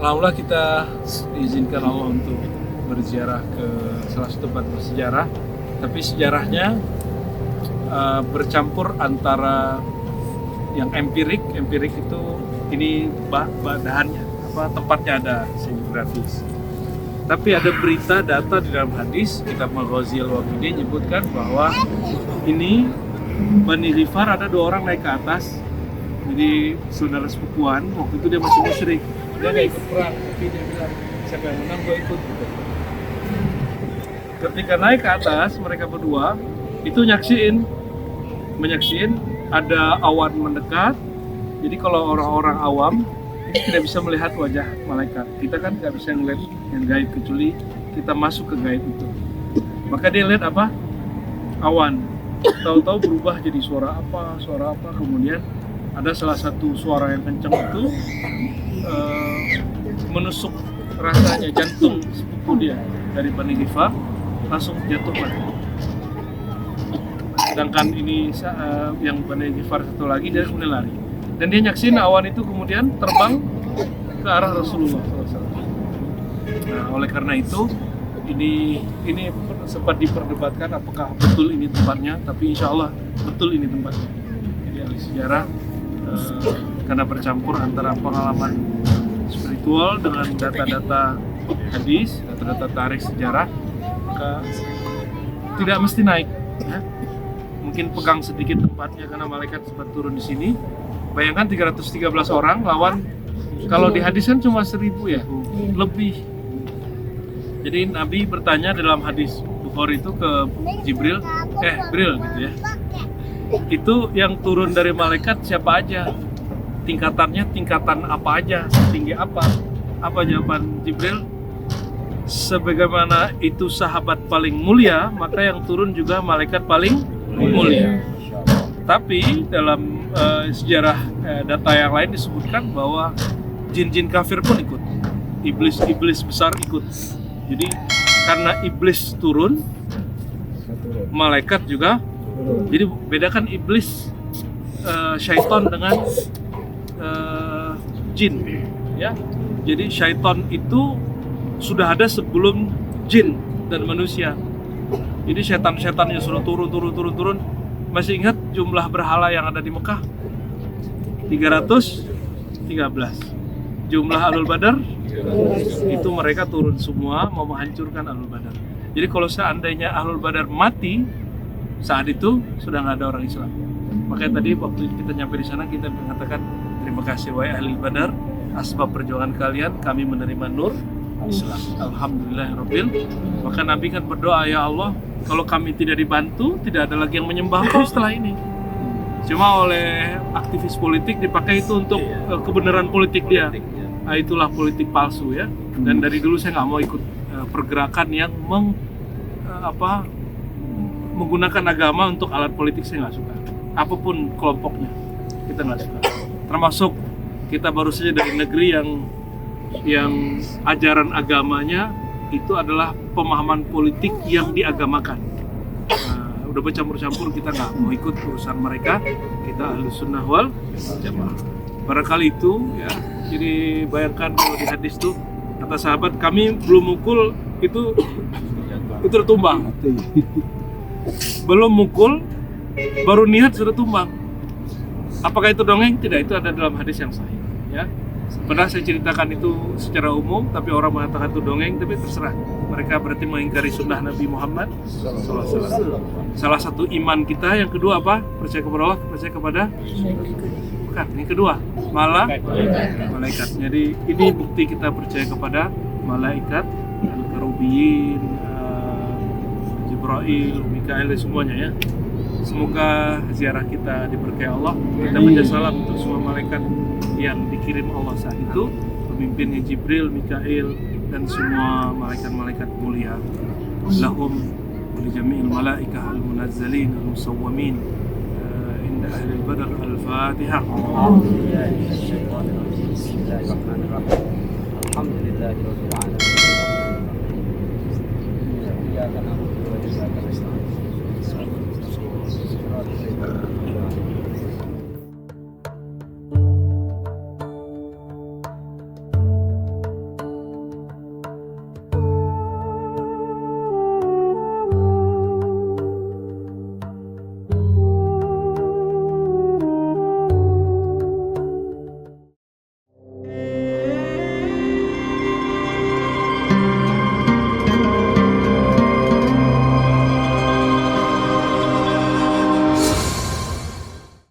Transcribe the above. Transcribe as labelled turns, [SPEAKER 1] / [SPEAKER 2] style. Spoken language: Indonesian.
[SPEAKER 1] Alhamdulillah kita diizinkan Allah untuk berziarah ke salah satu tempat bersejarah, tapi sejarahnya bercampur antara yang empirik itu ini bahannya tempatnya ada geografis. Tapi ada berita data di dalam hadis kitab Maghazil Wafidin menyebutkan bahwa ini Bani Ghifar ada 2 orang naik ke atas. Jadi saudara sepupuan, waktu itu dia masih musyrik, dia nggak ikut perang, tapi dia bilang siapa yang menang gue ikut. Ketika naik ke atas mereka berdua itu menyaksiin ada awan mendekat. Jadi kalau orang-orang awam ini tidak bisa melihat wajah malaikat. Kita kan nggak bisa ngeliat yang gaib kecuali kita masuk ke gaib itu. Maka dia lihat apa? Awan. Tahu-tahu berubah jadi suara apa, kemudian ada salah satu suara yang kencang itu menusuk rasanya jantung sepupu dia dari Bani Ghifar, langsung jatuh mati. Sedangkan ini yang Bani Ghifar satu lagi dia kemudian lari. Dan dia nyaksin awan itu kemudian terbang ke arah Rasulullah SAW. Nah, oleh karena itu ini sempat diperdebatkan apakah betul ini tempatnya, tapi insya Allah betul ini tempatnya. Jadi ahli sejarah karena bercampur antara pengalaman spiritual dengan data-data hadis, data-data tarikh sejarah, maka tidak mesti naik. Ya. Mungkin pegang sedikit tempatnya karena malaikat sempat turun di sini. Bayangkan 313 orang lawan, kalau di hadis kan cuma 1000 ya, lebih. Jadi Nabi bertanya dalam hadis Bukhari itu ke Jibril gitu ya. Itu yang turun dari malaikat siapa aja? Tingkatannya tingkatan apa aja? Tinggi apa? Apa jawaban Jibril? Sebagaimana itu sahabat paling mulia, maka yang turun juga malaikat paling mulia. Tapi dalam sejarah data yang lain disebutkan bahwa jin-jin kafir pun ikut, iblis besar ikut. Jadi karena iblis turun, malaikat juga. Jadi bedakan iblis, syaitan dengan jin, ya. Jadi syaitan itu sudah ada sebelum jin dan manusia. Jadi setan-setannya sudah turun. Masih ingat jumlah berhala yang ada di Mekah? 313. Jumlah Ahlul Badar? Itu mereka turun semua mau menghancurkan Ahlul Badar. Jadi kalau seandainya Ahlul Badar mati, saat itu sudah nggak ada orang Islam. Makanya tadi waktu kita nyampe di sana kita mengatakan terima kasih wahai ahli Badar, asbab perjuangan kalian kami menerima nur Islam. Alhamdulillahirabbil. Maka Nabi kan berdoa, ya Allah, kalau kami tidak dibantu, tidak ada lagi yang menyembahku setelah ini. Cuma oleh aktivis politik dipakai itu untuk kebenaran politik dia. Nah, itulah politik palsu ya. Dan dari dulu saya nggak mau ikut pergerakan yang menggunakan agama untuk alat politik, saya nggak suka. Apapun kelompoknya, kita nggak suka. Termasuk kita baru saja dari negeri yang ajaran agamanya itu adalah pemahaman politik yang diagamakan. Udah bercampur-campur, kita nggak mau ikut urusan mereka. Kita Ahlus Sunnah wal Jamaah. Barangkali itu ya. Jadi bayangkan kalau di hadis tuh kata sahabat, kami belum mukul itu tumbang. Belum mukul, baru niat sudah tumbang. Apakah itu dongeng? Tidak, itu ada dalam hadis yang sahih. Ya. Pernah saya ceritakan itu secara umum, tapi orang mengatakan itu dongeng, tapi terserah. Mereka berarti mengingkari sunnah Nabi Muhammad SAW. Salah satu iman kita, yang kedua apa? Percaya kepada Allah, percaya kepada? Bukan, yang kedua malaikat. Jadi ini bukti kita percaya kepada malaikat, Al-Karubiyin, Jibril, Mikail, semuanya ya. Semoga ziarah kita diberkahi Allah. Kita baca salam untuk semua malaikat yang dikirim Allah saat itu, pemimpinnya Jibril, Mikail, dan semua malaikat-malaikat mulia. Lahum li jami'il malaikah al-munazzalin al-musawwamin inda ahli al-badr al-Fatihah. Alhamdulillahirabbil alamin. Iyyaka na'budu wa iyyaka nasta'in.